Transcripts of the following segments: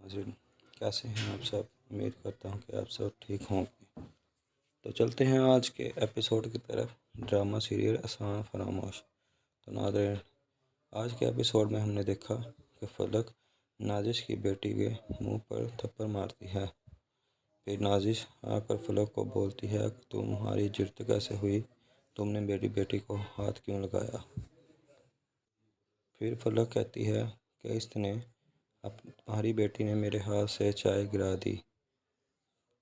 नाज़रीन, कैसे हैं आप सब। उम्मीद करता हूं कि आप सब ठीक होंगे। तो चलते हैं आज के एपिसोड की तरफ। ड्रामा सीरियल आसान फरामोश। तो नाज़रीन, आज के एपिसोड में हमने देखा कि फलक नाजिश की बेटी के मुंह पर थप्पड़ मारती है। फिर नाजिश आकर फलक को बोलती है कि तुम्हारी जुर्त कैसे हुई, तुमने मेरी बेटी को हाथ क्यों लगाया। फिर फलक कहती है कि इसने तुम्हारी बेटी ने मेरे हाथ से चाय गिरा दी।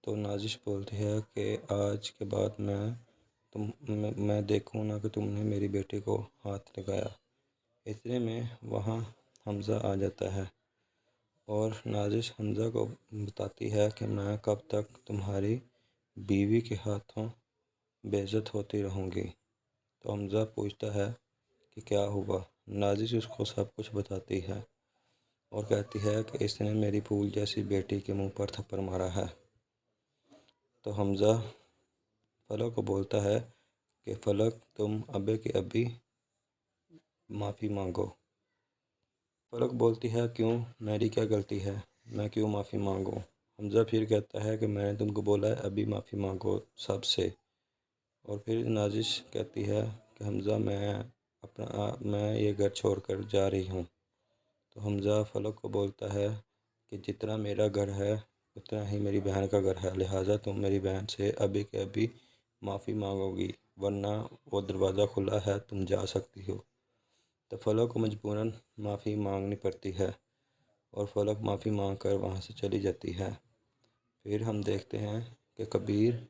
तो नाजिश बोलती है कि आज के बाद मैं देखूँ ना कि तुमने मेरी बेटी को हाथ लगाया। इतने में वहाँ हमज़ा आ जाता है और नाजिश हमज़ा को बताती है कि मैं कब तक तुम्हारी बीवी के हाथों बेइज्जत होती रहूँगी। तो हमज़ा पूछता है कि क्या हुआ। नाजिश उसको सब कुछ बताती है और कहती है कि इसने मेरी फूल जैसी बेटी के मुंह पर थप्पड़ मारा है। तो हमज़ा फलक को बोलता है कि फलक तुम अबे के अभी माफ़ी मांगो। फलक बोलती है क्यों, मेरी क्या गलती है, मैं क्यों माफ़ी मांगूं। हमज़ा फिर कहता है कि मैंने तुमको बोला है अभी माफ़ी मांगो सबसे। और फिर नाजिश कहती है कि हमज़ा मैं ये घर छोड़कर जा रही हूँ। तो हमज़ा फलक को बोलता है कि जितना मेरा घर है उतना ही मेरी बहन का घर है, लिहाजा तुम मेरी बहन से अभी के अभी माफ़ी मांगोगी, वरना वो दरवाज़ा खुला है, तुम जा सकती हो। तो फलक को मजबूरन माफ़ी मांगनी पड़ती है और फलक माफ़ी मांग कर वहाँ से चली जाती है। फिर हम देखते हैं कि कबीर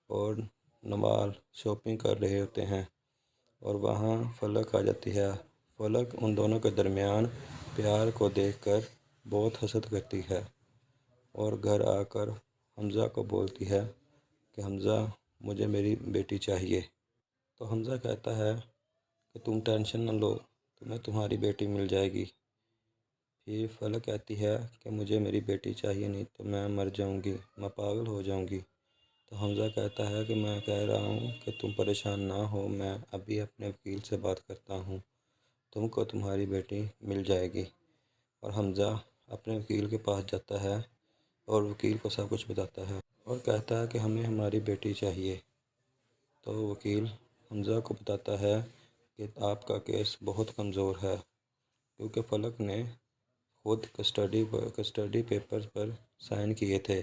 और नवाल शॉपिंग कर रहे होते हैं और वहाँ फलक आ जाती है। फलक उन दोनों के दरमियान प्यार को देखकर बहुत हसद करती है और घर आकर हमज़ा को बोलती है कि हमज़ा मुझे मेरी बेटी चाहिए। तो हमज़ा कहता है कि तुम टेंशन न लो, तुम्हें तुम्हारी बेटी मिल जाएगी। फिर फलक कहती है कि मुझे मेरी बेटी चाहिए, नहीं तो मैं मर जाऊंगी, मैं पागल हो जाऊंगी। तो हमज़ा कहता है कि मैं कह रहा हूँ कि तुम परेशान ना हो, मैं अभी अपने वकील से बात करता हूँ, तुमको तुम्हारी बेटी मिल जाएगी। और हमज़ा अपने वकील के पास जाता है और वकील को सब कुछ बताता है और कहता है कि हमें हमारी बेटी चाहिए। तो वकील हमज़ा को बताता है कि आपका केस बहुत कमज़ोर है, क्योंकि फलक ने खुद कस्टडी पेपर्स पर साइन किए थे,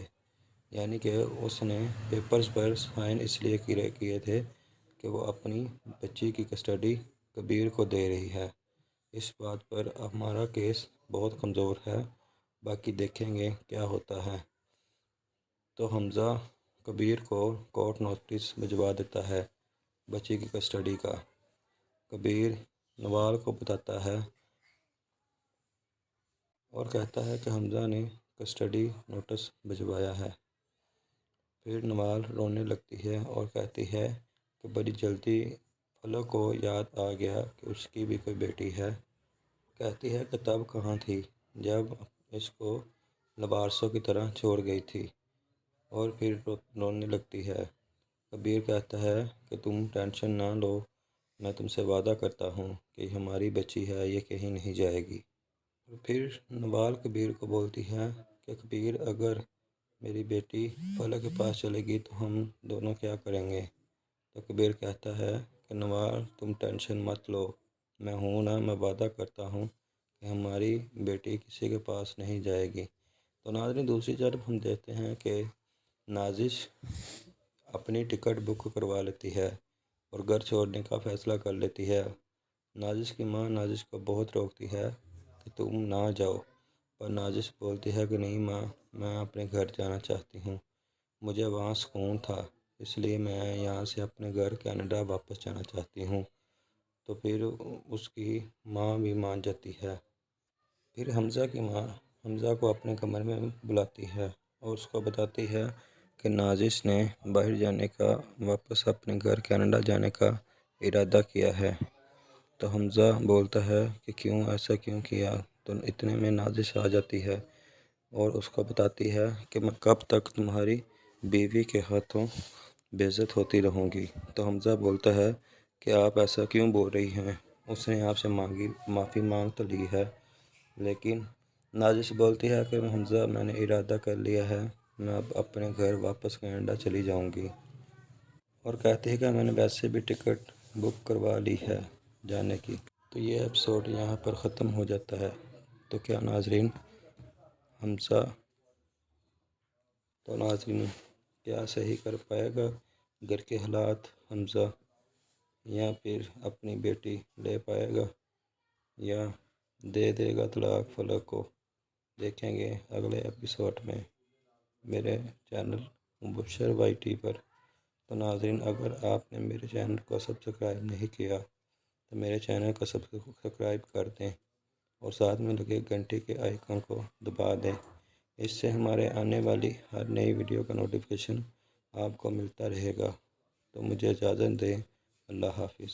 यानी कि उसने पेपर्स पर साइन इसलिए किए थे कि वो अपनी बच्ची की कस्टडी कबीर को दे रही है। इस बात पर हमारा केस बहुत कमज़ोर है, बाकी देखेंगे क्या होता है। तो हमज़ा कबीर को कोर्ट नोटिस भिजवा देता है बच्ची की कस्टडी का। कबीर नवाल को बताता है और कहता है कि हमज़ा ने कस्टडी नोटिस भिजवाया है। फिर नवाल रोने लगती है और कहती है कि बड़ी जल्दी फलक को याद आ गया कि उसकी भी कोई बेटी है। कहती है कि तब कहाँ थी जब इसको लबारसों की तरह छोड़ गई थी, और फिर रोने लगती है। कबीर कहता है कि तुम टेंशन ना लो, मैं तुमसे वादा करता हूँ कि हमारी बच्ची है, ये कहीं नहीं जाएगी। फिर नवाल कबीर को बोलती है कि कबीर, अगर मेरी बेटी फलक के पास चलेगी तो हम दोनों क्या करेंगे। तो कबीर कहता है कि नवाल तुम टेंशन मत लो, मैं हूँ ना, मैं वादा करता हूँ कि हमारी बेटी किसी के पास नहीं जाएगी। तो नाज़रीन, दूसरी तरफ हम देखते हैं कि नाजिश अपनी टिकट बुक करवा लेती है और घर छोड़ने का फ़ैसला कर लेती है। नाजिश की माँ नाजिश को बहुत रोकती है कि तुम ना जाओ, पर नाजिश बोलती है कि नहीं माँ, मैं अपने घर जाना चाहती हूँ, मुझे वहाँ सुकून था, इसलिए मैं यहाँ से अपने घर कनाडा वापस जाना चाहती हूँ। तो फिर उसकी माँ भी मान जाती है। फिर हमज़ा की माँ हमज़ा को अपने कमरे में बुलाती है और उसको बताती है कि नाजिश ने बाहर जाने का, वापस अपने घर कनाडा जाने का इरादा किया है। तो हमज़ा बोलता है कि क्यों, ऐसा क्यों किया। तो इतने में नाजिश आ जाती है और उसको बताती है कि मैं कब तक तुम्हारी बीवी के हाथों बेइज्जत होती रहूँगी। तो हमज़ा बोलता है कि आप ऐसा क्यों बोल रही हैं, उसने आपसे माफ़ी मांग तो ली है, लेकिन نازش بولتی ہے کہ حمزہ میں نے ارادہ کر لیا ہے، میں اب اپنے گھر واپس کینیڈا چلی جاؤں گی، اور کہتی ہے کہ میں نے ویسے بھی ٹکٹ بک کروا لی ہے جانے کی۔ تو یہ ایپیسوڈ یہاں پر ختم ہو جاتا ہے۔ تو کیا ناظرین کیا صحیح کر پائے گا گھر کے حالات حمزہ، یا پھر اپنی بیٹی لے پائے گا، یا دے دے گا طلاق فلک کو؟ دیکھیں گے اگلے ایپیسوڈ میں میرے چینل مبشر وائی ٹی پر۔ تو ناظرین، اگر آپ نے میرے چینل کو سبسکرائب نہیں کیا تو میرے چینل کو سبسکرائب کر دیں، اور ساتھ میں لگے گھنٹی کے آئیکن کو دبا دیں۔ اس سے ہمارے آنے والی ہر نئی ویڈیو کا نوٹیفیکیشن آپ کو ملتا رہے گا۔ تو مجھے اجازت دیں، اللہ حافظ۔